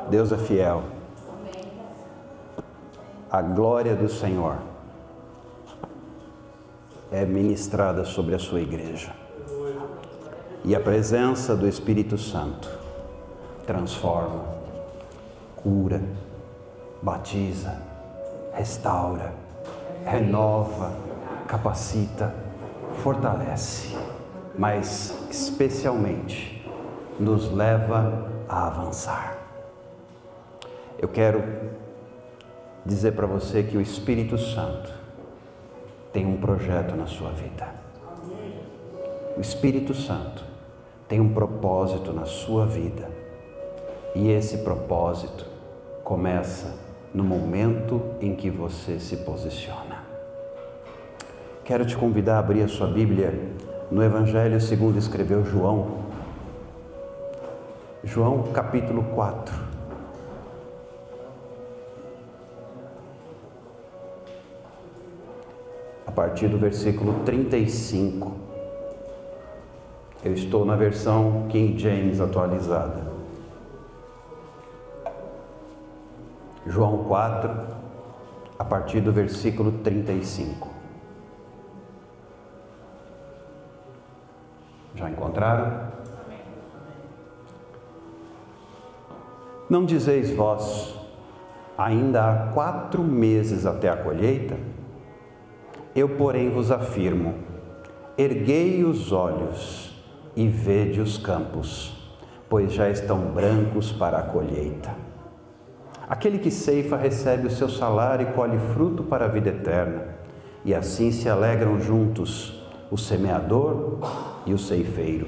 Deus é fiel. A glória do Senhor é ministrada sobre a sua igreja. E a presença do Espírito Santo transforma, cura, batiza, restaura, renova, capacita, fortalece, mas especialmente nos leva a avançar. Eu quero dizer para você que o Espírito Santo tem um projeto na sua vida. O Espírito Santo tem um propósito na sua vida. E esse propósito começa no momento em que você se posiciona. Quero te convidar a abrir a sua Bíblia no Evangelho segundo escreveu João. João capítulo 4. A partir do versículo 35. Eu estou na versão King James atualizada. João 4, a partir do versículo 35. Já encontraram? Não dizeis vós, ainda há 4 meses até a colheita? Eu, porém, vos afirmo, erguei os olhos e vede os campos, pois já estão brancos para a colheita. Aquele que ceifa recebe o seu salário e colhe fruto para a vida eterna, e assim se alegram juntos o semeador e o ceifeiro.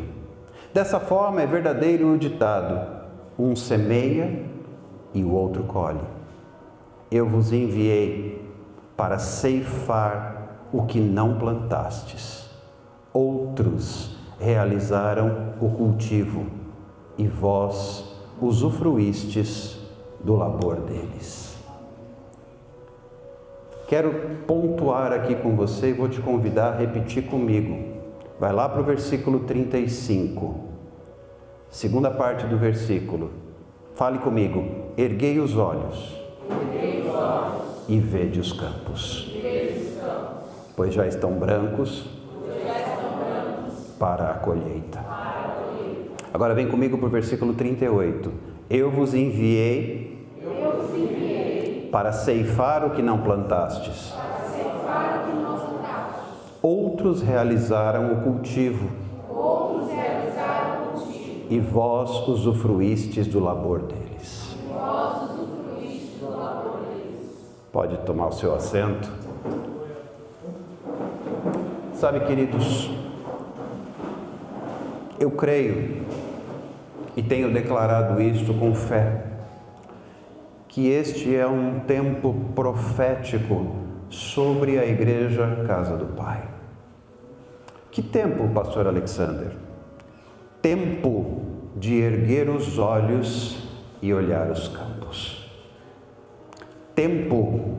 Dessa forma é verdadeiro o ditado: um semeia e o outro colhe. Eu vos enviei para ceifar o que não plantastes. Outros realizaram o cultivo e vós usufruístes do labor deles. Quero pontuar aqui com você e vou te convidar a repetir comigo. Vai lá para o versículo 35, segunda parte do versículo. Fale comigo. Erguei os olhos e vede os campos, pois já estão brancos para a colheita. Agora vem comigo para o versículo 38. Eu vos enviei para ceifar o que não plantastes. Outros realizaram o cultivo. E vós usufruístes do labor deles. Pode tomar o seu assento. Sabe, queridos, eu creio e tenho declarado isto com fé, que este é um tempo profético sobre a Igreja Casa do Pai. Que tempo, pastor Alexander? Tempo de erguer os olhos e olhar os campos. Tempo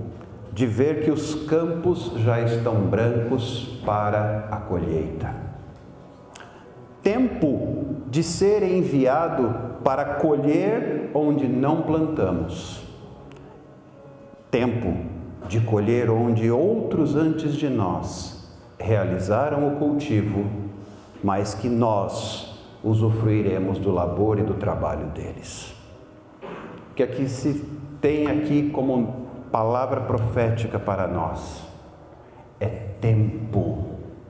de ver que os campos já estão brancos para a colheita. Tempo de ser enviado para colher onde não plantamos. Tempo de colher onde outros antes de nós realizaram o cultivo, mas que nós usufruiremos do labor e do trabalho deles. Que aqui se tem aqui como palavra profética para nós, é tempo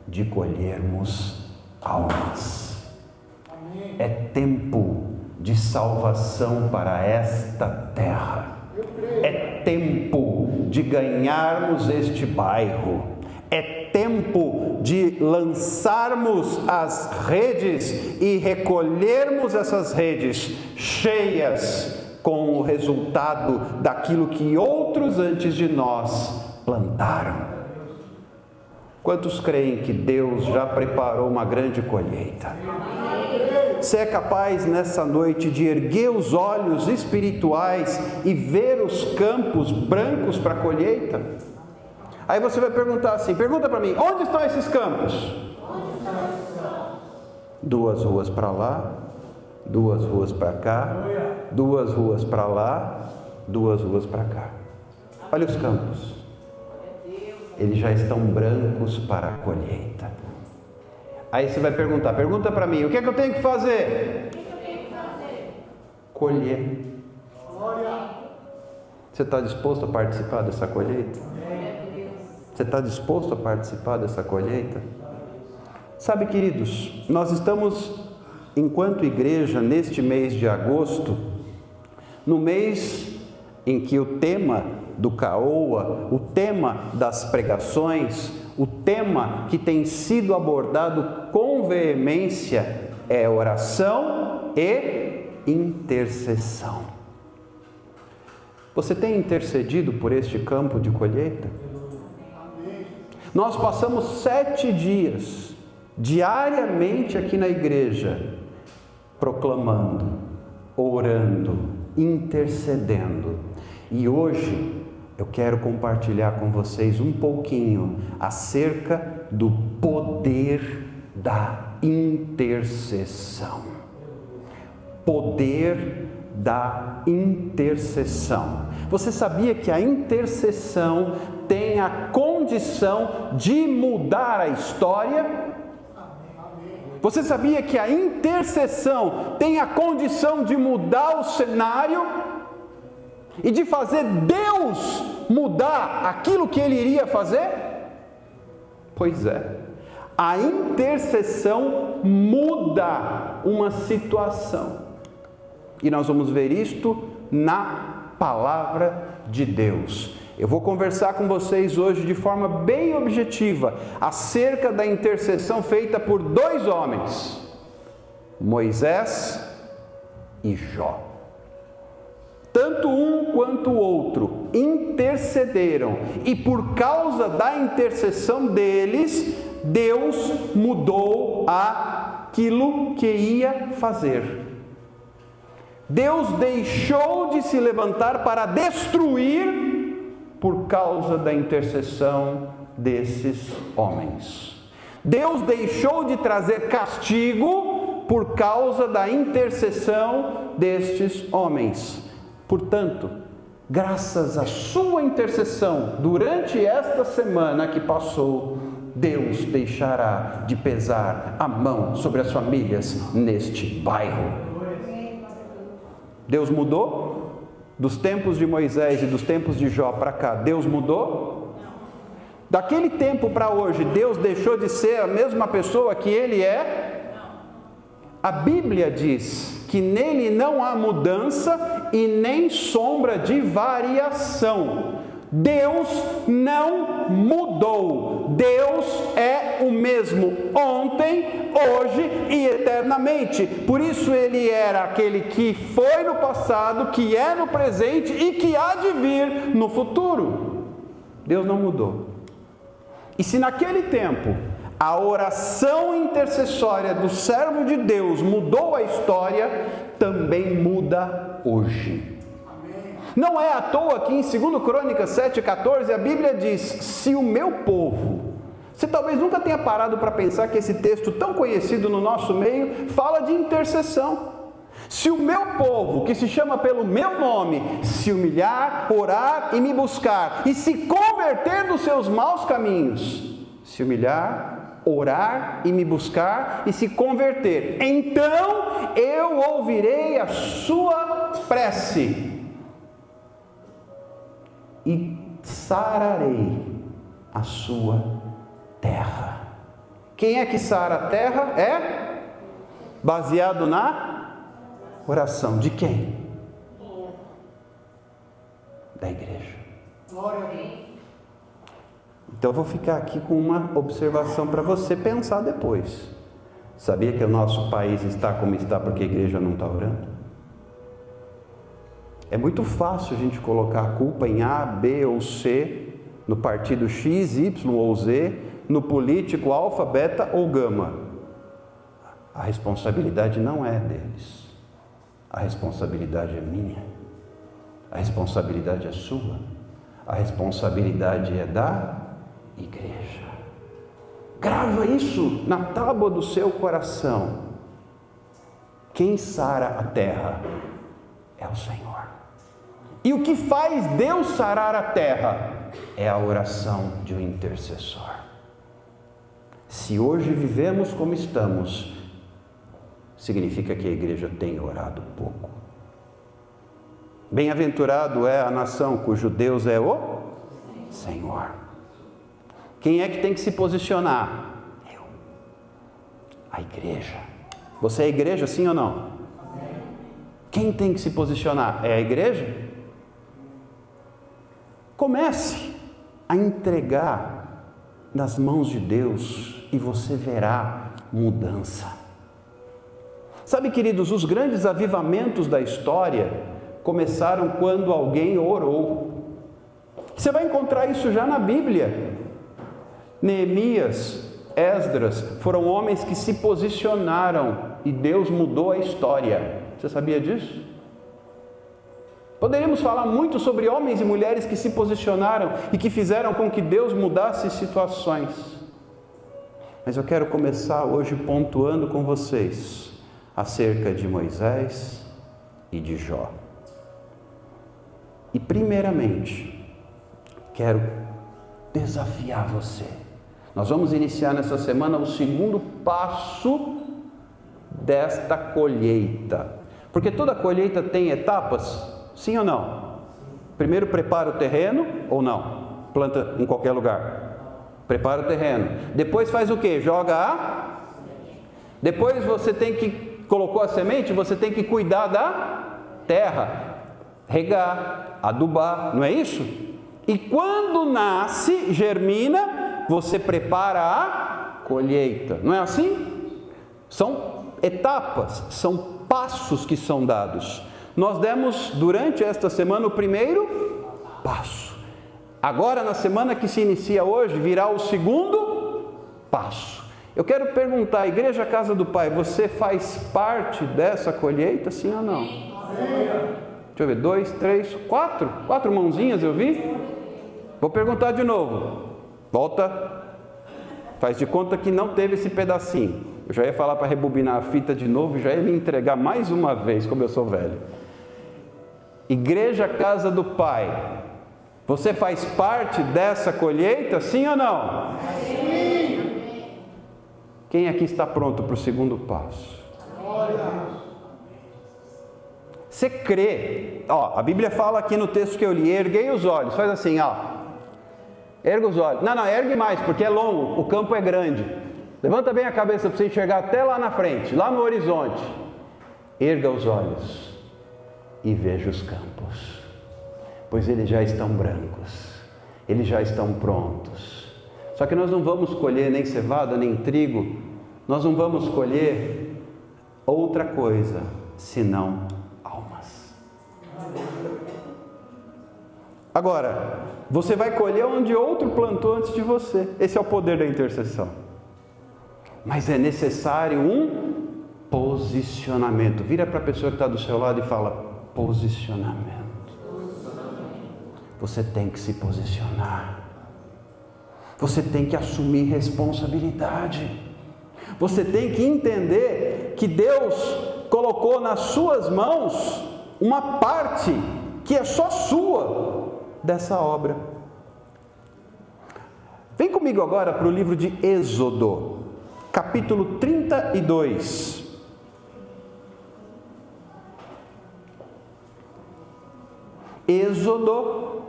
de colhermos almas. É tempo de salvação para esta terra. É tempo de ganharmos este bairro. É tempo de lançarmos as redes e recolhermos essas redes cheias com o resultado daquilo que outros antes de nós plantaram. Quantos creem que Deus já preparou uma grande colheita? Você é capaz nessa noite de erguer os olhos espirituais e ver os campos brancos para a colheita? Aí você vai perguntar assim, pergunta para mim, onde estão esses campos? 2 ruas para lá 2 ruas para cá, 2 ruas para lá, 2 ruas para cá. Olha os campos. Eles já estão brancos para a colheita. Aí você vai pergunta para mim, o que é que eu tenho que fazer? Colher. Você está disposto a participar dessa colheita? Você está disposto a participar dessa colheita? Sabe, queridos, nós estamos, enquanto igreja, neste mês de agosto, no mês em que o tema do CAOA, o tema das pregações, o tema que tem sido abordado com veemência é oração e intercessão. Você tem intercedido por este campo de colheita? Nós passamos 7 dias, diariamente aqui na igreja, proclamando, orando, intercedendo. E hoje eu quero compartilhar com vocês um pouquinho acerca do poder da intercessão. Poder da intercessão. Você sabia que a intercessão tem a condição de mudar a história? Você sabia que a intercessão tem a condição de mudar o cenário e de fazer Deus mudar aquilo que Ele iria fazer? Pois é, a intercessão muda uma situação. E nós vamos ver isto na palavra de Deus. Eu vou conversar com vocês hoje de forma bem objetiva acerca da intercessão feita por 2 homens, Moisés e Jó. Tanto um quanto o outro intercederam, e por causa da intercessão deles, Deus mudou aquilo que ia fazer. Deus deixou de se levantar para destruir por causa da intercessão desses homens. Deus deixou de trazer castigo por causa da intercessão destes homens. Portanto, graças à sua intercessão durante esta semana que passou, Deus deixará de pesar a mão sobre as famílias neste bairro. Deus mudou? Dos tempos de Moisés e dos tempos de Jó para cá, Deus mudou? Daquele tempo para hoje, Deus deixou de ser a mesma pessoa que Ele é? A Bíblia diz que nele não há mudança e nem sombra de variação. Deus não mudou. Deus é o mesmo ontem, hoje e eternamente. Por isso Ele era aquele que foi no passado, que é no presente e que há de vir no futuro. Deus não mudou. E se naquele tempo a oração intercessória do servo de Deus mudou a história, também muda hoje. Não é à toa que em 2 Crônicas 7,14 a Bíblia diz: se o meu povo... Você talvez nunca tenha parado para pensar que esse texto tão conhecido no nosso meio fala de intercessão. Se o meu povo, que se chama pelo meu nome, se humilhar, orar e me buscar, e se converter dos seus maus caminhos, se humilhar, orar e me buscar e se converter, então eu ouvirei a sua prece e sararei a sua terra. Quem é que sara a terra? É baseado na oração de quem? Da igreja. Glória a Deus. Então eu vou ficar aqui com uma observação para você pensar depois. Sabia que o nosso país está como está porque a igreja não está orando? É muito fácil a gente colocar a culpa em A, B ou C, no partido X, Y ou Z, no político alfa, beta ou gama. A responsabilidade não é deles. A responsabilidade é minha. A responsabilidade é sua. A responsabilidade é da igreja. Grava isso na tábua do seu coração. Quem sara a terra é o Senhor. E o que faz Deus sarar a terra é a oração de um intercessor. Se hoje vivemos como estamos, significa que a igreja tem orado pouco. Bem-aventurado é a nação cujo Deus é o Senhor. Quem é que tem que se posicionar? Eu. A igreja. Você é a igreja, sim ou não? Quem tem que se posicionar? É a igreja? Comece a entregar nas mãos de Deus e você verá mudança. Sabe, queridos, os grandes avivamentos da história começaram quando alguém orou. Você vai encontrar isso já na Bíblia. Neemias, Esdras foram homens que se posicionaram e Deus mudou a história. Você sabia disso? Poderíamos falar muito sobre homens e mulheres que se posicionaram e que fizeram com que Deus mudasse situações. Mas eu quero começar hoje pontuando com vocês acerca de Moisés e de Jó. E primeiramente, quero desafiar você. Nós vamos iniciar nessa semana o segundo passo desta colheita. Porque toda colheita tem etapas, sim ou não? Primeiro prepara o terreno ou não? Planta em qualquer lugar. Prepara o terreno. Depois faz o quê? Joga a... Depois você tem que... Colocou a semente, você tem que cuidar da terra. Regar, adubar, não é isso? E quando nasce, germina, você prepara a colheita. Não é assim? São etapas, são passos que são dados. Nós demos durante esta semana o primeiro passo. Agora, na semana que se inicia hoje, virá o segundo passo. Eu quero perguntar, Igreja Casa do Pai, você faz parte dessa colheita, sim ou não? Sim. Deixa eu ver, 2, 3, 4? 4 mãozinhas eu vi? Vou perguntar de novo. Volta. Faz de conta que não teve esse pedacinho. Eu já ia falar para rebobinar a fita de novo e já ia me entregar mais uma vez, como eu sou velho. Igreja Casa do Pai, você faz parte dessa colheita, sim ou não? Sim. Quem aqui está pronto para o segundo passo? Você crê? Ó, a Bíblia fala aqui no texto que eu li, erguei os olhos, faz assim, ó. Erga os olhos. Não, ergue mais, porque é longo, o campo é grande. Levanta bem a cabeça para você enxergar até lá na frente, lá no horizonte. Erga os olhos e veja os campos, pois eles já estão brancos, eles já estão prontos. Só que nós não vamos colher nem cevada, nem trigo, nós não vamos colher outra coisa, senão almas. Agora, você vai colher onde outro plantou antes de você. Esse é o poder da intercessão. Mas é necessário um posicionamento. Vira para a pessoa que está do seu lado e fala, posicionamento. Você tem que se posicionar. Você tem que assumir responsabilidade. Você tem que entender que Deus colocou nas suas mãos uma parte que é só sua dessa obra. Vem comigo agora para o livro de Êxodo, capítulo 32. Êxodo,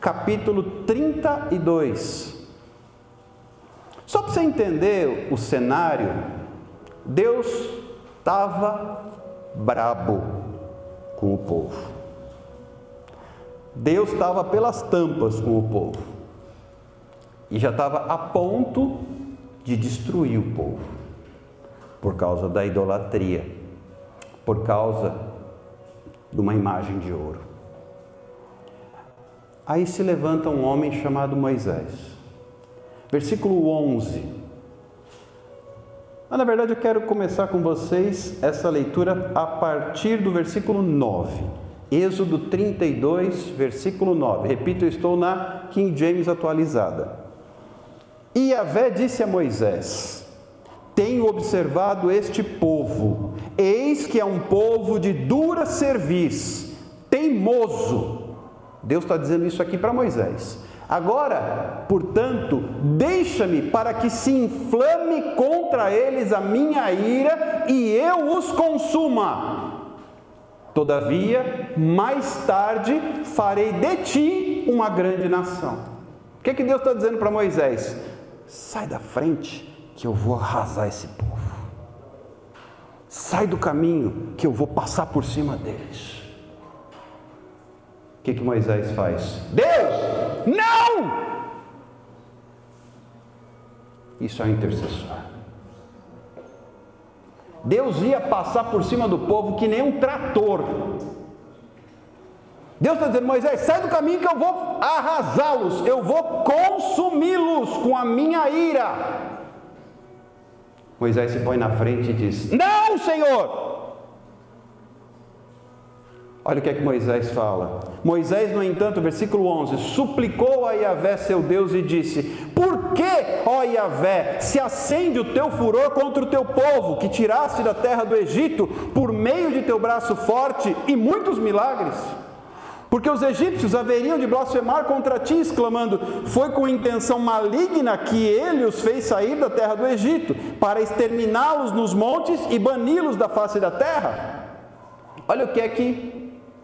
capítulo 32. Só para você entender o cenário, Deus estava brabo com o povo. Deus estava pelas tampas com o povo. E já estava a ponto de destruir o povo. Por causa da idolatria. Por causa de uma imagem de ouro. Aí se levanta um homem chamado Moisés. Versículo 11. Mas na verdade eu quero começar com vocês essa leitura a partir do versículo 9. Êxodo 32, versículo 9. Repito, eu estou na King James atualizada. E Yahvé disse a Moisés: tenho observado este povo, eis que é um povo de dura cerviz, teimoso. Deus está dizendo isso aqui para Moisés. Agora, portanto, deixa-me para que se inflame contra eles a minha ira e eu os consuma. Todavia, mais tarde, farei de ti uma grande nação. O que Deus está dizendo para Moisés? Sai da frente que eu vou arrasar esse povo. Sai do caminho que eu vou passar por cima deles. O que Moisés faz? Deus, não! Isso é um intercessor. Deus ia passar por cima do povo que nem um trator. Deus está dizendo, Moisés, sai do caminho que eu vou arrasá-los, eu vou consumi-los com a minha ira. Moisés se põe na frente e diz, não, Senhor! Olha o que Moisés fala. Moisés, no entanto, versículo 11, suplicou a Yahvé, seu Deus, e disse, por que, ó Yahvé, se acende o teu furor contra o teu povo, que tiraste da terra do Egito, por meio de teu braço forte e muitos milagres? Porque os egípcios haveriam de blasfemar contra ti, exclamando, foi com intenção maligna que ele os fez sair da terra do Egito, para exterminá-los nos montes e bani-los da face da terra. Olha o que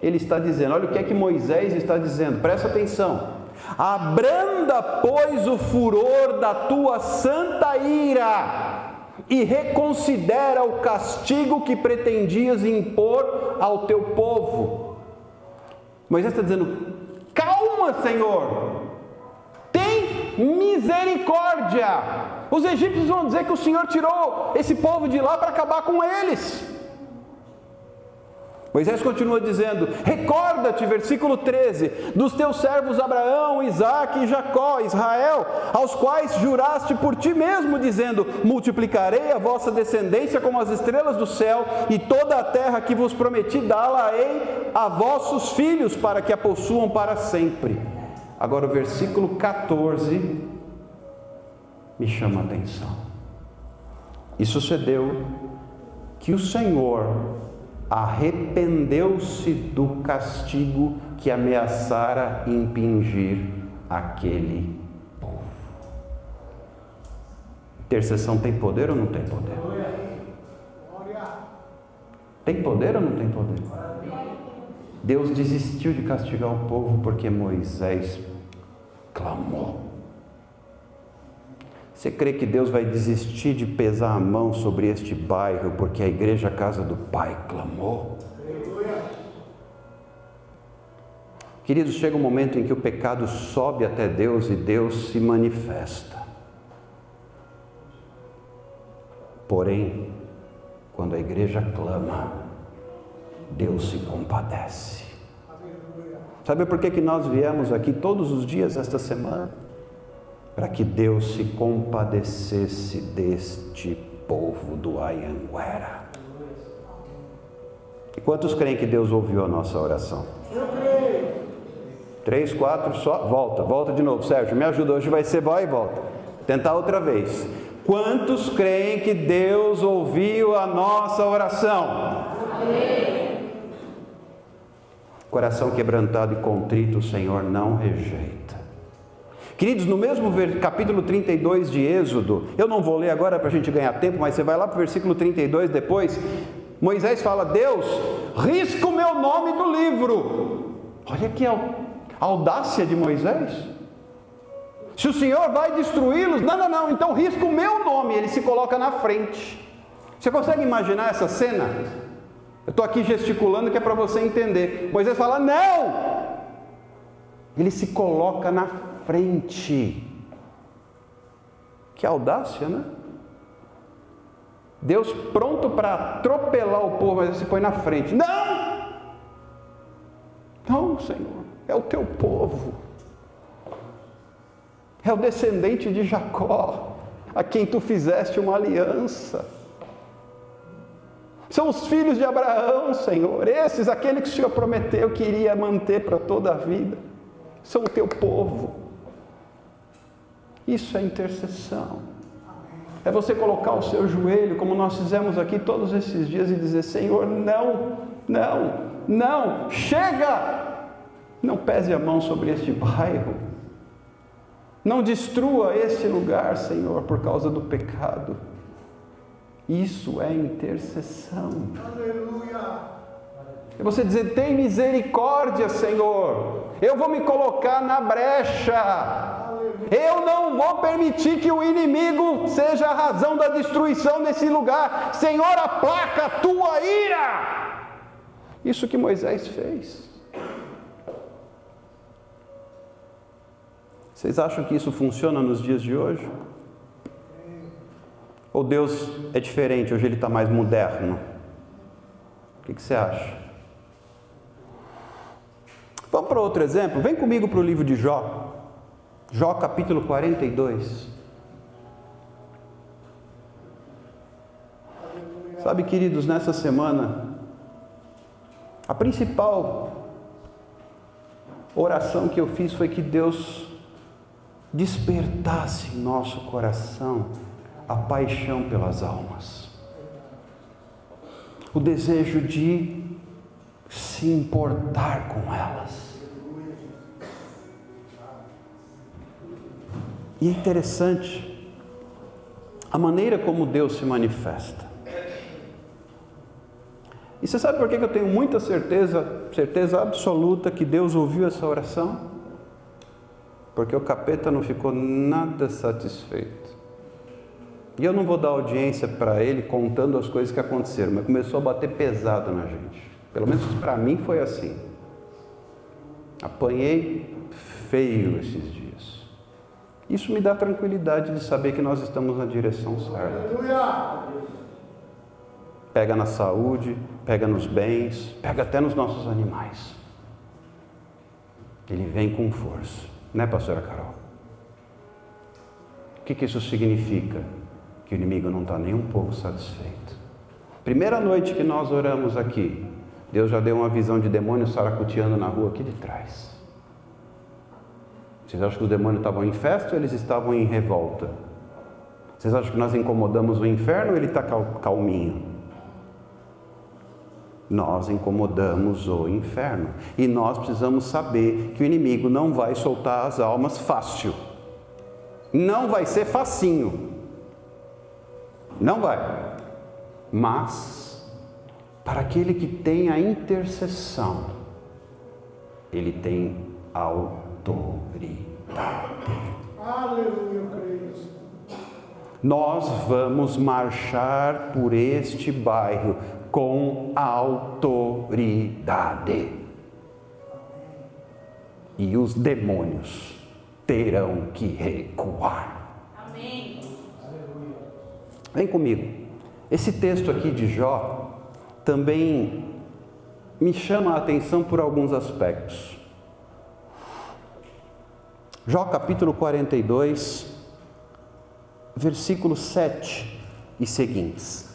ele está dizendo, olha o que Moisés está dizendo, presta atenção. Abranda, pois, o furor da tua santa ira e reconsidera o castigo que pretendias impor ao teu povo. Moisés está dizendo, calma, Senhor, tem misericórdia. Os egípcios vão dizer que o Senhor tirou esse povo de lá para acabar com eles. Moisés continua dizendo, recorda-te, versículo 13, dos teus servos Abraão, Isaque e Jacó, Israel, aos quais juraste por ti mesmo, dizendo, multiplicarei a vossa descendência como as estrelas do céu, e toda a terra que vos prometi dá-la-ei a vossos filhos, para que a possuam para sempre. Agora o versículo 14 me chama a atenção. E sucedeu que o Senhor arrependeu-se do castigo que ameaçara impingir aquele povo. Intercessão tem poder ou não tem poder? Tem poder ou não tem poder? Deus desistiu de castigar o povo porque Moisés clamou. Você crê que Deus vai desistir de pesar a mão sobre este bairro porque a igreja Casa do Pai clamou? Queridos, chega um momento em que o pecado sobe até Deus e Deus se manifesta. Porém, quando a igreja clama, Deus se compadece. Sabe por que nós viemos aqui todos os dias esta semana? Para que Deus se compadecesse deste povo do Anhanguera. E quantos creem que Deus ouviu a nossa oração? Eu creio. 3, 4, só. Volta de novo, Sérgio, me ajuda, hoje vai ser vai e volta. Tentar outra vez. Quantos creem que Deus ouviu a nossa oração? Amém. Coração quebrantado e contrito, o Senhor não rejeita. Queridos, no mesmo capítulo 32 de Êxodo, eu não vou ler agora para a gente ganhar tempo, mas você vai lá para o versículo 32 depois, Moisés fala, Deus, risca o meu nome do livro. Olha que audácia de Moisés. Se o Senhor vai destruí-los, não, então risca o meu nome, ele se coloca na frente. Você consegue imaginar essa cena? Eu estou aqui gesticulando que é para você entender. Moisés fala, não! Ele se coloca na frente. Que audácia, né? Deus pronto para atropelar o povo, mas ele se põe na frente. Não, Senhor, é o teu povo. É o descendente de Jacó, a quem tu fizeste uma aliança. São os filhos de Abraão, Senhor, esses, aquele que o Senhor prometeu que iria manter para toda a vida. São o teu povo. Isso é intercessão. É você colocar o seu joelho, como nós fizemos aqui todos esses dias, e dizer: Senhor, não, não, não, chega! Não pese a mão sobre este bairro. Não destrua este lugar, Senhor, por causa do pecado. Isso é intercessão. Aleluia! É você dizer: tem misericórdia, Senhor. Eu vou me colocar na brecha. Eu não vou permitir que o inimigo seja a razão da destruição desse lugar. Senhor, aplaca a tua ira. Isso que Moisés fez. Vocês acham que isso funciona nos dias de hoje? Ou Deus é diferente, hoje Ele está mais moderno? O que você acha? Vamos para outro exemplo? Vem comigo para o livro de Jó. Jó capítulo 42. Sabe, queridos, nessa semana, a principal oração que eu fiz foi que Deus despertasse em nosso coração a paixão pelas almas, o desejo de se importar com elas. E é interessante a maneira como Deus se manifesta. E você sabe por que eu tenho muita certeza absoluta que Deus ouviu essa oração? Porque o capeta não ficou nada satisfeito. E eu não vou dar audiência para ele contando as coisas que aconteceram, mas começou a bater pesado na gente. Pelo menos para mim foi assim. Apanhei feio esses dias. Isso me dá tranquilidade de saber que nós estamos na direção certa. Pega na saúde, pega nos bens, pega até nos nossos animais. Ele vem com força, né, pastora Carol? O que isso significa? Que o inimigo não está nem um pouco satisfeito. Primeira noite que nós oramos aqui, Deus já deu uma visão de demônio saracoteando na rua aqui de trás. Vocês acham que os demônios estavam em festa ou eles estavam em revolta? Vocês acham que nós incomodamos o inferno ou ele está calminho? Nós incomodamos o inferno. E nós precisamos saber que o inimigo não vai soltar as almas fácil. Não vai ser facinho. Não vai. Mas, para aquele que tem a intercessão, ele tem autoridade. Aleluia, Cristo. Nós vamos marchar por este bairro com autoridade. E os demônios terão que recuar. Amém. Vem comigo. Esse texto aqui de Jó também me chama a atenção por alguns aspectos. Jó capítulo 42, versículo 7 e seguintes.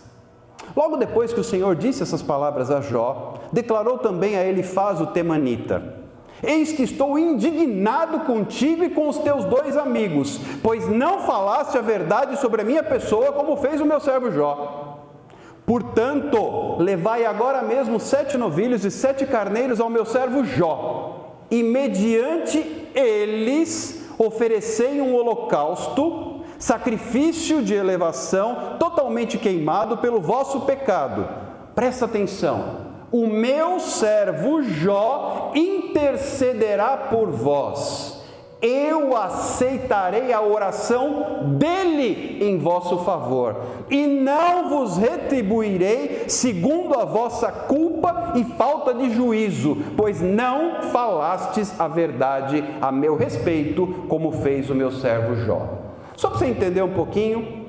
Logo depois que o Senhor disse essas palavras a Jó, declarou também a Elifaz o temanita: eis que estou indignado contigo e com os teus 2 amigos, pois não falaste a verdade sobre a minha pessoa, como fez o meu servo Jó. Portanto, levai agora mesmo 7 novilhos e 7 carneiros ao meu servo Jó, e mediante eles oferecei um holocausto, sacrifício de elevação, totalmente queimado pelo vosso pecado. Presta atenção. O meu servo Jó intercederá por vós. Eu aceitarei a oração dele em vosso favor, e não vos retribuirei segundo a vossa culpa e falta de juízo, pois não falastes a verdade a meu respeito, como fez o meu servo Jó. Só para você entender um pouquinho,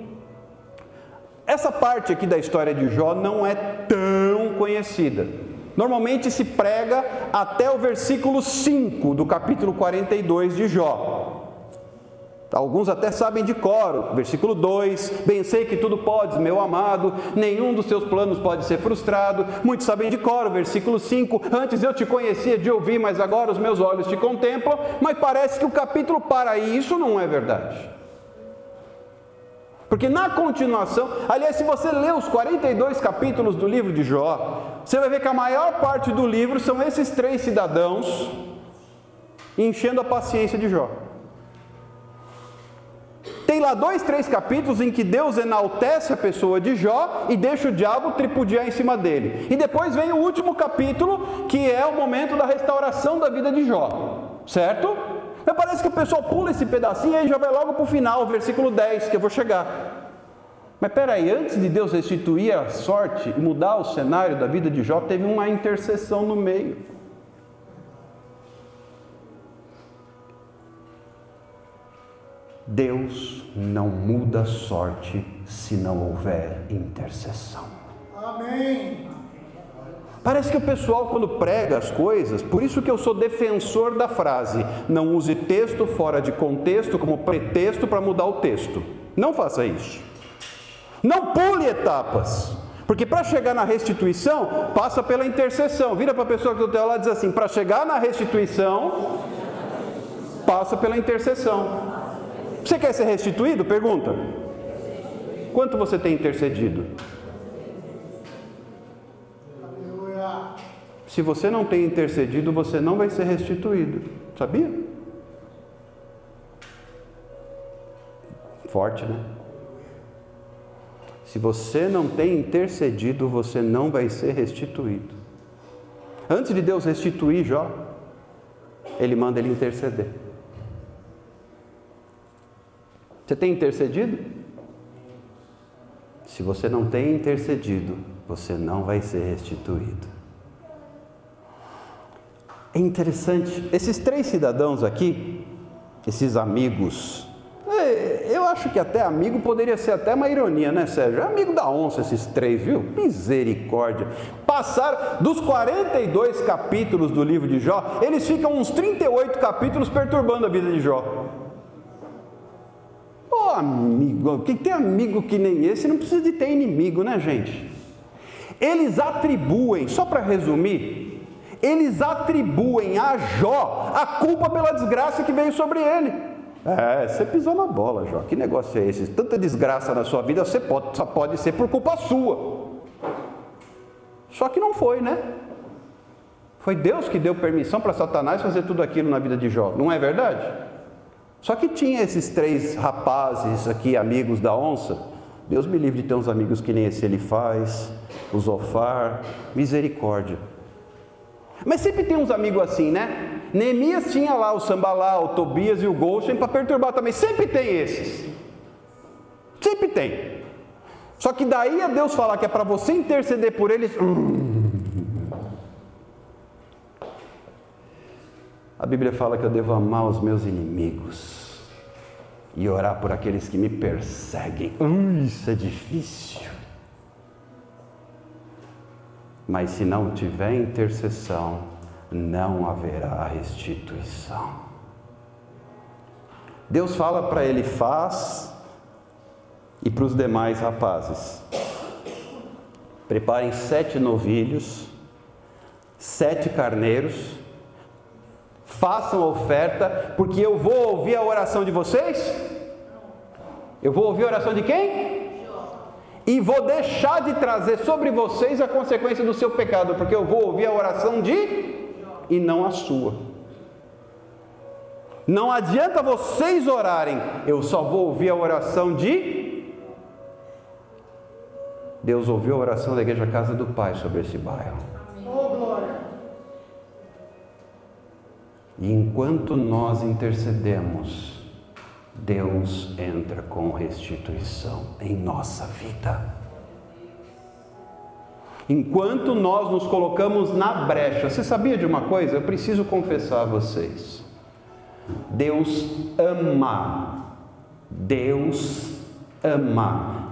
essa parte aqui da história de Jó não é tão conhecida. Normalmente se prega até o versículo 5 do capítulo 42 de Jó. Alguns até sabem de cor, versículo 2, bem sei que tudo podes, meu amado, nenhum dos teus planos pode ser frustrado. Muitos sabem de cor, versículo 5, antes eu te conhecia de ouvir, mas agora os meus olhos te contemplam. Mas parece que o capítulo para aí, isso não é verdade. Porque na continuação, aliás, se você ler os 42 capítulos do livro de Jó, você vai ver que a maior parte do livro são esses 3 cidadãos enchendo a paciência de Jó. Tem lá 2, 3 capítulos em que Deus enaltece a pessoa de Jó e deixa o diabo tripudiar em cima dele. E depois vem o último capítulo, que é o momento da restauração da vida de Jó. Certo? Mas parece que o pessoal pula esse pedacinho e aí já vai logo para o final, versículo 10, que eu vou chegar. Mas peraí, antes de Deus restituir a sorte e mudar o cenário da vida de Jó, teve uma intercessão no meio. Deus não muda a sorte se não houver intercessão. Amém. Parece que o pessoal, quando prega as coisas, por isso que eu sou defensor da frase: não use texto fora de contexto como pretexto para mudar o texto. Não faça isso. Não pule etapas, porque para chegar na restituição, passa pela intercessão. Vira para a pessoa que do teu lado e diz assim: para chegar na restituição, passa pela intercessão. Você quer ser restituído? Pergunta. Quanto você tem intercedido? Se você não tem intercedido, você não vai ser restituído. Sabia? Forte, né? Se você não tem intercedido, você não vai ser restituído. Antes de Deus restituir Jó, Ele manda ele interceder. Você tem intercedido? Se você não tem intercedido, você não vai ser restituído. É interessante, esses 3 cidadãos aqui, esses amigos, eu acho que até amigo poderia ser até uma ironia, né, Sérgio? É amigo da onça esses 3, viu? Misericórdia. Passaram dos 42 capítulos do livro de Jó, eles ficam uns 38 capítulos perturbando a vida de Jó. Ô amigo, quem tem amigo que nem esse não precisa de ter inimigo, né, gente? Eles atribuem, só para resumir, eles atribuem a Jó a culpa pela desgraça que veio sobre ele. Você pisou na bola, Jó. Que negócio é esse? Tanta desgraça na sua vida, só pode ser por culpa sua. Só que não foi, né? Foi Deus que deu permissão para Satanás fazer tudo aquilo na vida de Jó. Não é verdade? Só que tinha esses 3 rapazes aqui, amigos da onça. Deus me livre de ter uns amigos que nem esse Elifaz, o Zofar, misericórdia. Mas sempre tem uns amigos assim, né? Neemias tinha lá o Sambalá, o Tobias e o Goshen para perturbar também. Sempre tem esses. Sempre tem. Só que daí a Deus falar que é para você interceder por eles. A Bíblia fala que eu devo amar os meus inimigos e orar por aqueles que me perseguem. Isso é difícil. Mas se não tiver intercessão, não haverá restituição. Deus fala para Elifaz e para os demais rapazes: preparem 7 novilhos, 7 carneiros, façam oferta, porque eu vou ouvir a oração de vocês. Eu vou ouvir a oração de quem? E vou deixar de trazer sobre vocês a consequência do seu pecado, porque eu vou ouvir a oração de e não a sua. Não adianta vocês orarem, eu só vou ouvir a oração de... Deus ouviu a oração da Igreja Casa do Pai sobre esse bairro. E enquanto nós intercedemos, Deus entra com restituição em nossa vida. Enquanto nós nos colocamos na brecha. Você sabia de uma coisa? Eu preciso confessar a vocês. Deus ama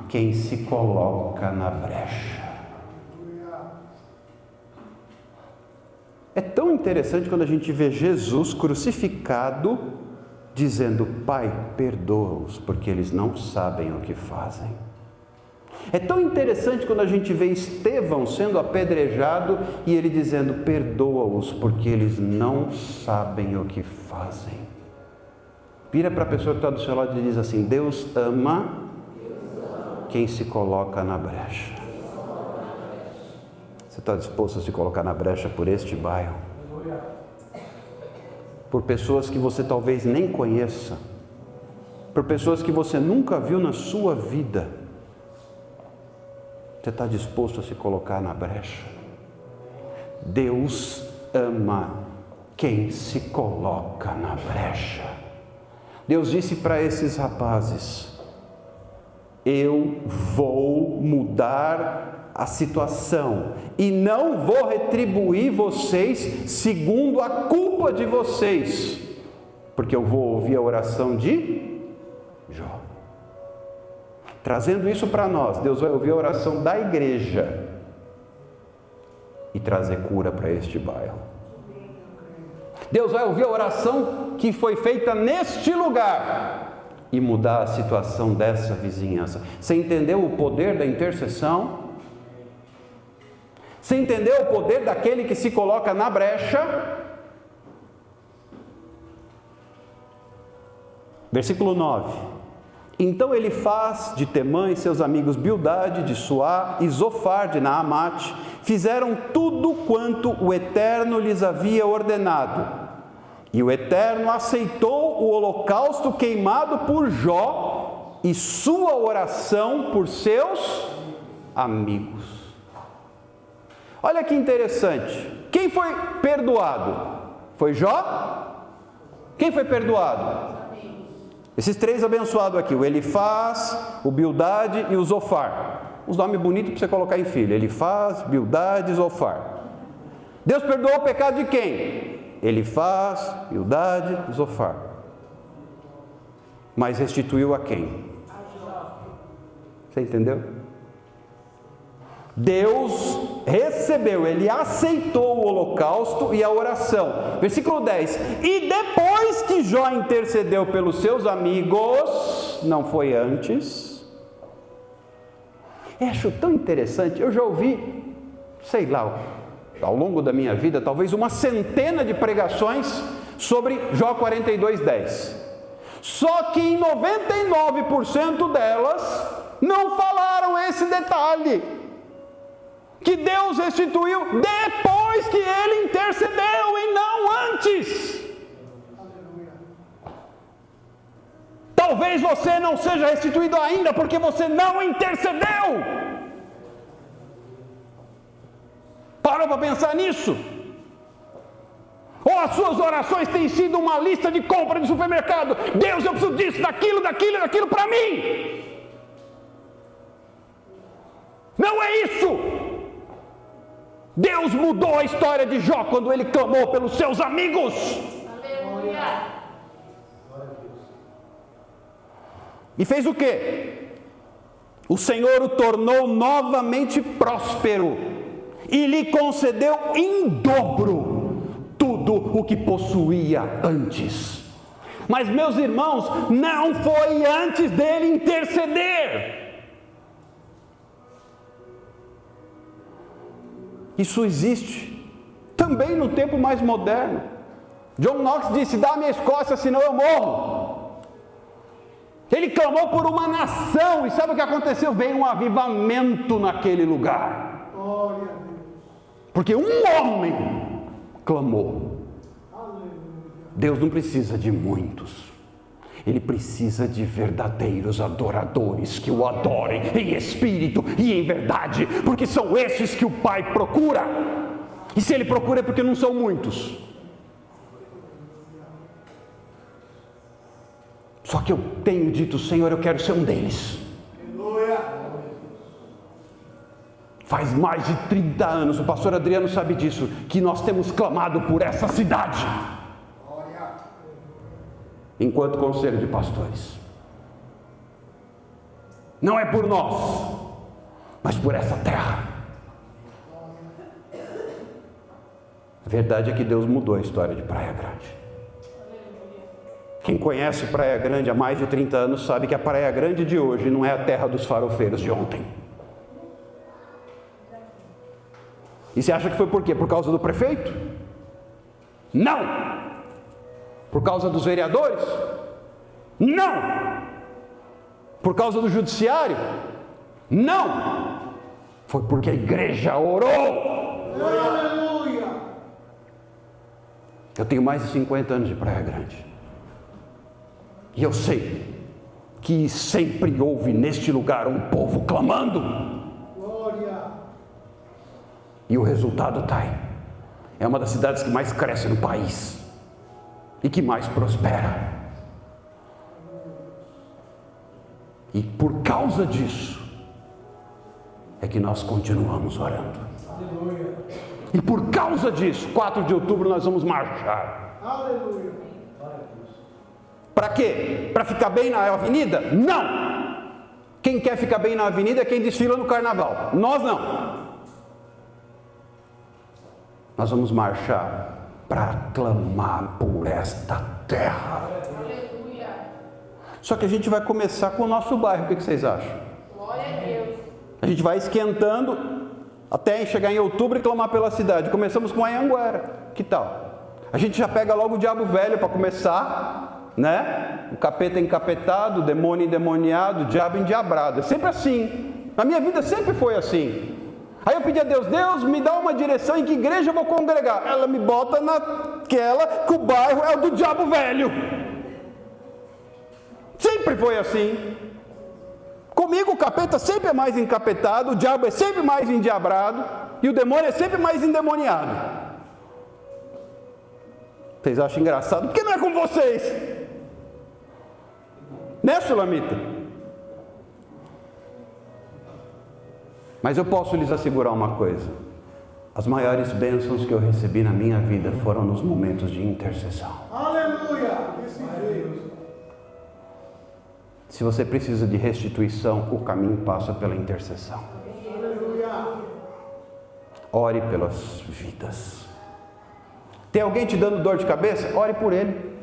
quem se coloca na brecha. É tão interessante quando a gente vê Jesus crucificado, dizendo: Pai, perdoa-os, porque eles não sabem o que fazem. É tão interessante quando a gente vê Estevão sendo apedrejado e ele dizendo: perdoa-os, porque eles não sabem o que fazem. Vira para a pessoa que está do seu lado e diz assim: Deus ama quem se coloca na brecha. Você está disposto a se colocar na brecha por este bairro? Por pessoas que você talvez nem conheça, por pessoas que você nunca viu na sua vida. Você está disposto a se colocar na brecha? Deus ama quem se coloca na brecha. Deus disse para esses rapazes: eu vou mudar a situação e não vou retribuir vocês segundo a culpa de vocês, porque eu vou ouvir a oração de Jó. Trazendo isso para nós, Deus vai ouvir a oração da igreja e trazer cura para este bairro. Deus vai ouvir a oração que foi feita neste lugar e mudar a situação dessa vizinhança. Você entendeu o poder da intercessão? Você entendeu o poder daquele que se coloca na brecha? Versículo 9. Então ele faz de Temã e seus amigos Bildade, de Suá e Zofar de Naamate, fizeram tudo quanto o Eterno lhes havia ordenado. E o Eterno aceitou o holocausto queimado por Jó e sua oração por seus amigos. Olha que interessante. Quem foi perdoado? Foi Jó? Quem foi perdoado? Esses três abençoados aqui, o Elifaz, o Bildade e o Zofar. Uns nomes bonitos para você colocar em filho. Elifaz, Bildade e Zofar. Deus perdoou o pecado de quem? Elifaz, Bildade e Zofar. Mas restituiu a quem? Você entendeu? Deus recebeu, Ele aceitou o holocausto e a oração. Versículo 10. E depois que Jó intercedeu pelos seus amigos, não foi antes. Eu acho tão interessante, eu já ouvi, sei lá, ao longo da minha vida, talvez uma centena de pregações sobre Jó 42:10. Só que em 99% delas não falaram esse detalhe. Que Deus restituiu depois que Ele intercedeu e não antes. Talvez você não seja restituído ainda porque você não intercedeu. Parou para pensar nisso? Ou as suas orações têm sido uma lista de compra de supermercado? Deus, eu preciso disso, daquilo para mim. Não é isso. Deus mudou a história de Jó quando ele clamou pelos seus amigos. Aleluia. E fez o quê? O Senhor o tornou novamente próspero e lhe concedeu em dobro tudo o que possuía antes. Mas, meus irmãos, não foi antes dele interceder. Isso existe também no tempo mais moderno. John Knox disse: dá-me a Escócia, senão eu morro. Ele clamou por uma nação, e sabe o que aconteceu? Veio um avivamento naquele lugar. Porque um homem clamou. Deus não precisa de muitos. Ele precisa de verdadeiros adoradores que o adorem em espírito e em verdade, porque são esses que o Pai procura. E se Ele procura é porque não são muitos. Só que eu tenho dito: Senhor, eu quero ser um deles. Faz mais de 30 anos, o pastor Adriano sabe disso, que nós temos clamado por essa cidade. Enquanto conselho de pastores, não é por nós, mas por essa terra. A verdade é que Deus mudou a história de Praia Grande. Quem conhece Praia Grande há mais de 30 anos sabe que a Praia Grande de hoje não é a terra dos farofeiros de ontem. E você acha que foi por quê? Por causa do prefeito? Não! Por causa dos vereadores? Não! Por causa do judiciário? Não! Foi porque a igreja orou. Aleluia! Eu tenho mais de 50 anos de Praia Grande. E eu sei que sempre houve neste lugar um povo clamando. Glória! E o resultado está aí. É uma das cidades que mais cresce no país. E que mais prospera. E por causa disso, é que nós continuamos orando. Aleluia! E por causa disso, 4 de outubro nós vamos marchar. Aleluia! Para quê? Para ficar bem na avenida? Não! Quem quer ficar bem na avenida é quem desfila no carnaval. Nós não. Nós vamos marchar para clamar por esta terra. Aleluia. Só que a gente vai começar com o nosso bairro. O que vocês acham? Glória a Deus. A gente vai esquentando até chegar em outubro e clamar pela cidade. Começamos com Anhanguera. Que tal? A gente já pega logo o diabo velho para começar, né? O capeta encapetado, o demônio endemoniado, o diabo endiabrado. É sempre assim. Na minha vida sempre foi assim. Aí eu pedi a Deus, Deus me dá uma direção em que igreja eu vou congregar. Ela me bota naquela que o bairro é o do diabo velho. Sempre foi assim. Comigo o capeta sempre é mais encapetado, o diabo é sempre mais endiabrado e o demônio é sempre mais endemoniado. Vocês acham engraçado? Por que não é com vocês? Né, Sulamita? Mas eu posso lhes assegurar uma coisa. As maiores bênçãos que eu recebi na minha vida foram nos momentos de intercessão. Aleluia! Desse jeito. Se você precisa de restituição, o caminho passa pela intercessão. Aleluia! Ore pelas vidas. Tem alguém te dando dor de cabeça? Ore por ele.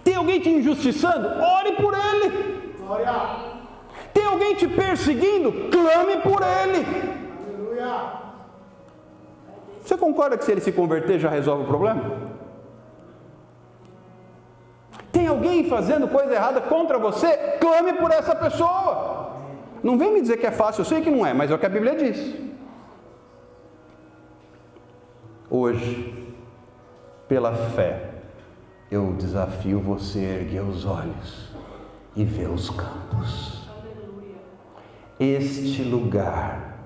Tem alguém te injustiçando? Ore por ele. Glória! Tem alguém te perseguindo? Clame por ele. Aleluia! Você concorda que se ele se converter já resolve o problema? Tem alguém fazendo coisa errada contra você? Clame por essa pessoa. Não vem me dizer que é fácil, eu sei que não é, mas é o que a Bíblia diz. Hoje, pela fé, eu desafio você a erguer os olhos e ver os campos. Este lugar,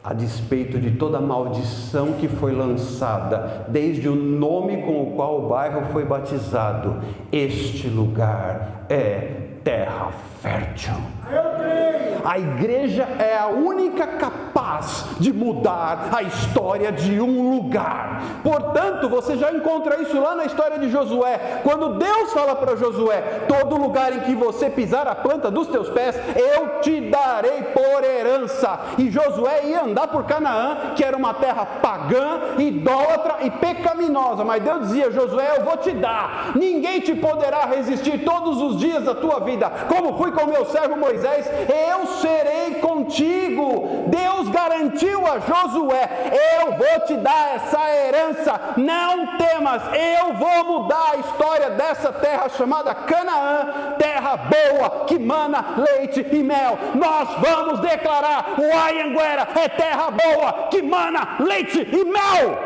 a despeito de toda a maldição que foi lançada, desde o nome com o qual o bairro foi batizado, este lugar é terra fértil. Eu creio! A igreja é a única capaz de mudar a história de um lugar. Portanto, você já encontra isso lá na história de Josué. Quando Deus fala para Josué, todo lugar em que você pisar a planta dos teus pés, eu te darei por herança. E Josué ia andar por Canaã, que era uma terra pagã, idólatra e pecaminosa. Mas Deus dizia, Josué, eu vou te dar. Ninguém te poderá resistir todos os dias da tua vida. Como fui com meu servo Moisés, eu serei contigo. Deus garantiu a Josué, eu vou te dar essa herança, não temas, eu vou mudar a história dessa terra chamada Canaã, terra boa, que mana leite e mel. Nós vamos declarar, o Anhanguera é terra boa, que mana leite e mel.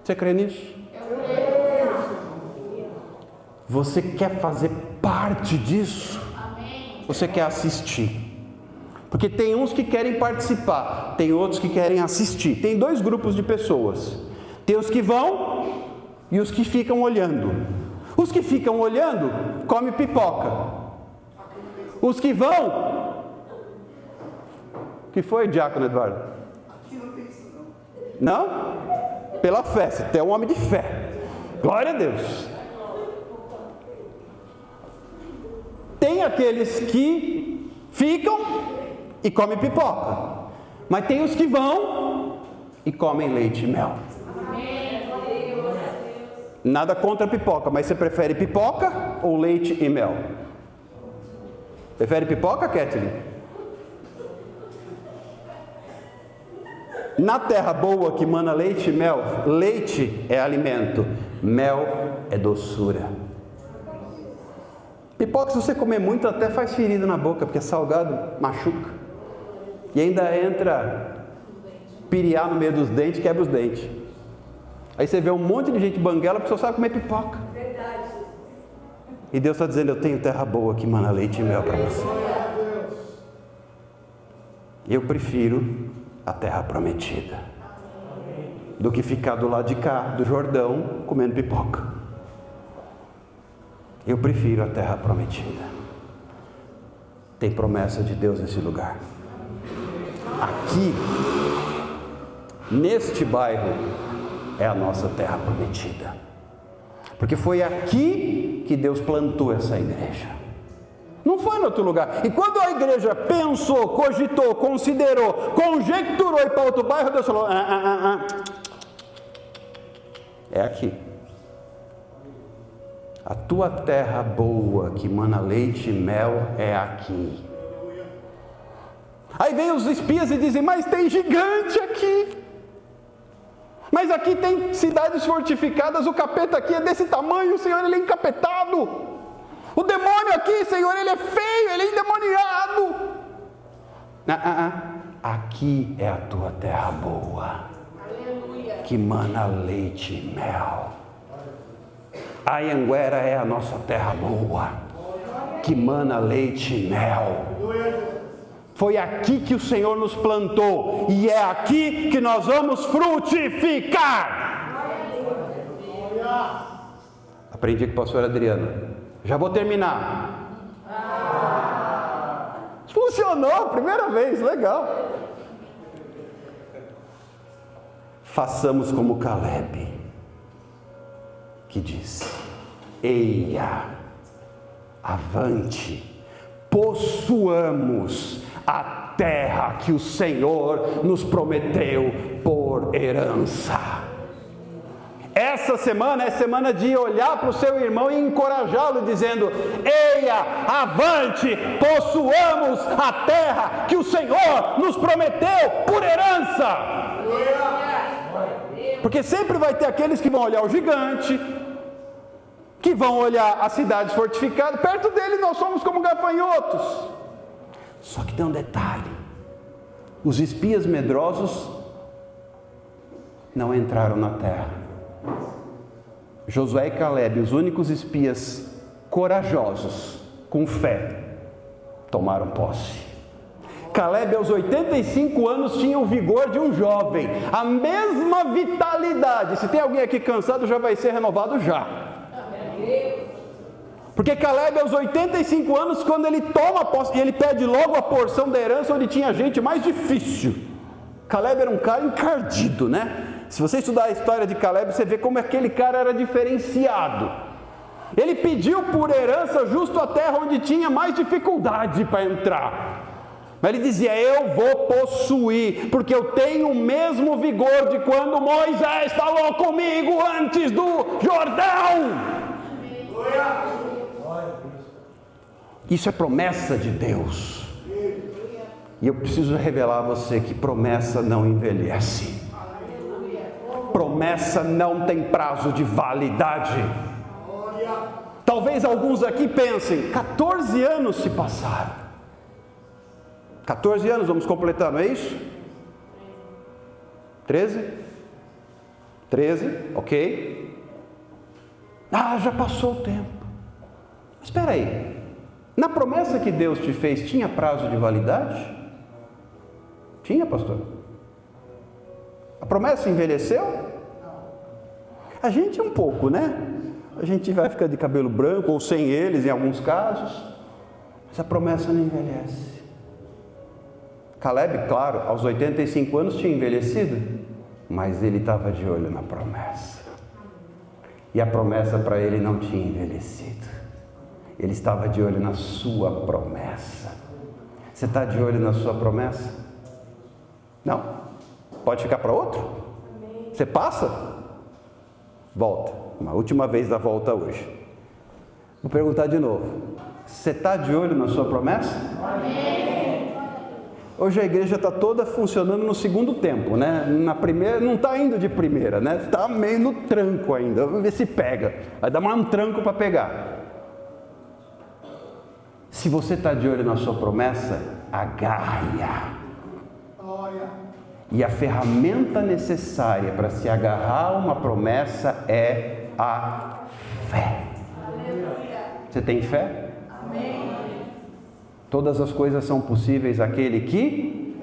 Você crê nisso? Você quer fazer parte disso? Você quer assistir? Porque tem uns que querem participar, tem outros que querem assistir. Tem dois grupos de pessoas. Tem os que vão e os que ficam olhando. Os que ficam olhando, comem pipoca. Os que vão... O que foi, diácono Eduardo? Aqui não tem isso não. Não? Pela fé, você é um homem de fé. Glória a Deus. Tem aqueles que ficam e comem pipoca, mas tem os que vão e comem leite e mel. Nada contra a pipoca, mas você prefere pipoca ou leite e mel? Prefere pipoca, Kathleen? Na terra boa que mana leite e mel, leite é alimento, mel é doçura. Pipoca, se você comer muito, até faz ferida na boca, porque é salgado, machuca. E ainda entra piriá no meio dos dentes, quebra os dentes. Aí você vê um monte de gente banguela, porque só sabe comer pipoca. Verdade. E Deus está dizendo, eu tenho terra boa que mana leite e mel para você. Eu prefiro a terra prometida do que ficar do lado de cá, do Jordão, comendo pipoca. Eu prefiro a terra prometida. Tem promessa de Deus nesse lugar. Aqui, neste bairro, é a nossa terra prometida. Porque foi aqui que Deus plantou essa igreja. Não foi em outro lugar. E quando a igreja pensou, cogitou, considerou, conjecturou ir para outro bairro, Deus falou, é aqui. A tua terra boa, que mana leite e mel, é aqui. Aí vem os espias e dizem, mas tem gigante aqui. Mas aqui tem cidades fortificadas, o capeta aqui é desse tamanho, o Senhor, ele é encapetado. O demônio aqui, Senhor, ele é feio, ele é endemoniado. Aqui é a tua terra boa. Aleluia. Que mana leite e mel. A Anhanguera é a nossa terra boa, que mana leite e mel. Foi aqui que o Senhor nos plantou, e é aqui que nós vamos frutificar. Aprendi com a pastora Adriana. Já vou terminar. Funcionou, primeira vez, legal. Façamos como Caleb, que disse, eia, avante, possuamos a terra que o Senhor nos prometeu por herança. Essa semana é semana de olhar para o seu irmão e encorajá-lo, dizendo, eia, avante, possuamos a terra que o Senhor nos prometeu por herança. Porque sempre vai ter aqueles que vão olhar o gigante, que vão olhar as cidades fortificadas, perto dele nós somos como gafanhotos. Só que tem um detalhe, os espias medrosos não entraram na terra. Josué e Caleb, os únicos espias corajosos, com fé, tomaram posse. Caleb aos 85 anos tinha o vigor de um jovem, a mesma vitalidade. Se tem alguém aqui cansado, já vai ser renovado já. Porque Caleb aos 85 anos, quando ele toma posse, e ele pede logo a porção da herança onde tinha gente mais difícil. Caleb era um cara encardido, né? Se você estudar a história de Caleb, você vê como aquele cara era diferenciado. Ele pediu por herança justo a terra onde tinha mais dificuldade para entrar. Mas ele dizia, eu vou possuir, porque eu tenho o mesmo vigor de quando Moisés falou comigo antes do Jordão. Isso é promessa de Deus. E eu preciso revelar a você que promessa não envelhece. Promessa não tem prazo de validade. Talvez alguns aqui pensem, 14 anos se passaram. 14 anos vamos completar, não é isso? 13? 13, ok. Já passou o tempo. Mas espera aí, na promessa que Deus te fez, tinha prazo de validade? Tinha, pastor? A promessa envelheceu? A gente é um pouco, né? A gente vai ficar de cabelo branco, ou sem eles em alguns casos, mas a promessa não envelhece. Caleb, claro, aos 85 anos tinha envelhecido, mas ele estava de olho na promessa. E a promessa para ele não tinha envelhecido. Ele estava de olho na sua promessa. Você está de olho na sua promessa? Não? Pode ficar para outro? Você passa? Volta. Uma última vez da volta hoje. Vou perguntar de novo. Você está de olho na sua promessa? Amém. Hoje a igreja está toda funcionando no segundo tempo, né? Na primeira, não está indo de primeira, né? Está meio no tranco ainda. Vamos ver se pega. Vai dar mais um tranco para pegar. Se você está de olho na sua promessa, agarre-a. Glória. E a ferramenta necessária para se agarrar a uma promessa é a fé. Você tem fé? Amém. Todas as coisas são possíveis àquele que,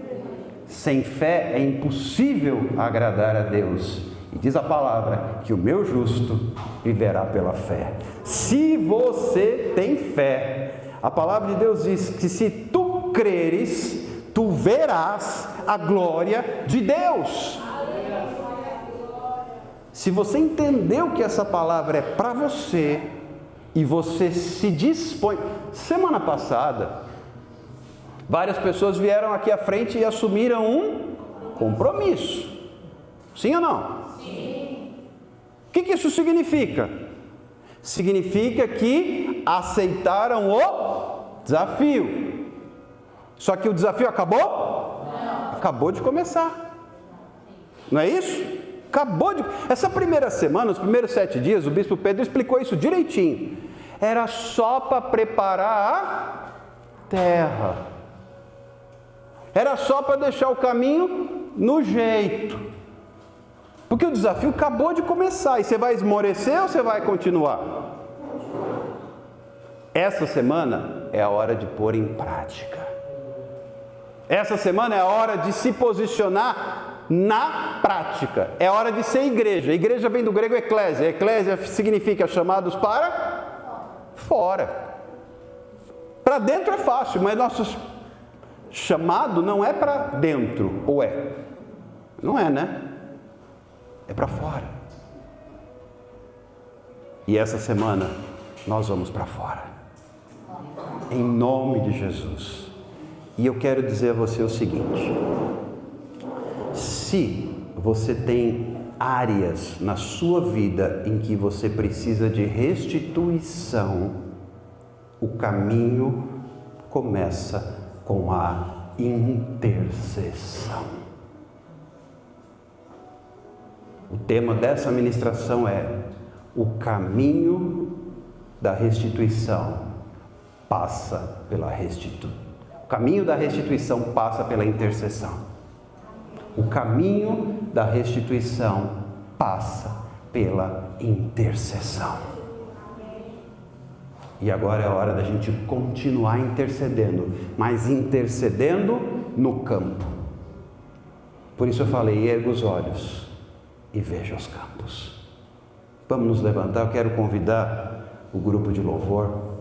sem fé, é impossível agradar a Deus. E diz a palavra que o meu justo viverá pela fé. Se você tem fé, a palavra de Deus diz que se tu creres, tu verás a glória de Deus. Se você entendeu que essa palavra é para você e você se dispõe. Semana passada, várias pessoas vieram aqui à frente e assumiram um compromisso. Sim ou não? Sim. O que isso significa? Significa que aceitaram o desafio. Só que o desafio acabou? Não. Acabou de começar. Não é isso? Acabou de... Essa primeira semana, os primeiros 7 dias, o bispo Pedro explicou isso direitinho. Era só para preparar a terra. Era só para deixar o caminho no jeito. Porque o desafio acabou de começar. E você vai esmorecer ou você vai continuar? Essa semana é a hora de pôr em prática. Essa semana é a hora de se posicionar na prática. É hora de ser igreja. Igreja vem do grego eclésia. Eclésia significa chamados para fora. Para dentro é fácil, mas nosso chamado não é para dentro, ou é? Não é, né? É para fora. E essa semana nós vamos para fora. Em nome de Jesus. E eu quero dizer a você o seguinte: se você tem áreas na sua vida em que você precisa de restituição, o caminho começa com a intercessão. O tema dessa ministração é: o caminho da restituição passa pela restituição. O caminho da restituição passa pela intercessão. O caminho da restituição passa pela intercessão. E agora é a hora da gente continuar intercedendo, mas intercedendo no campo. Por isso eu falei: erga os olhos e veja os campos. Vamos nos levantar. Eu quero convidar o grupo de louvor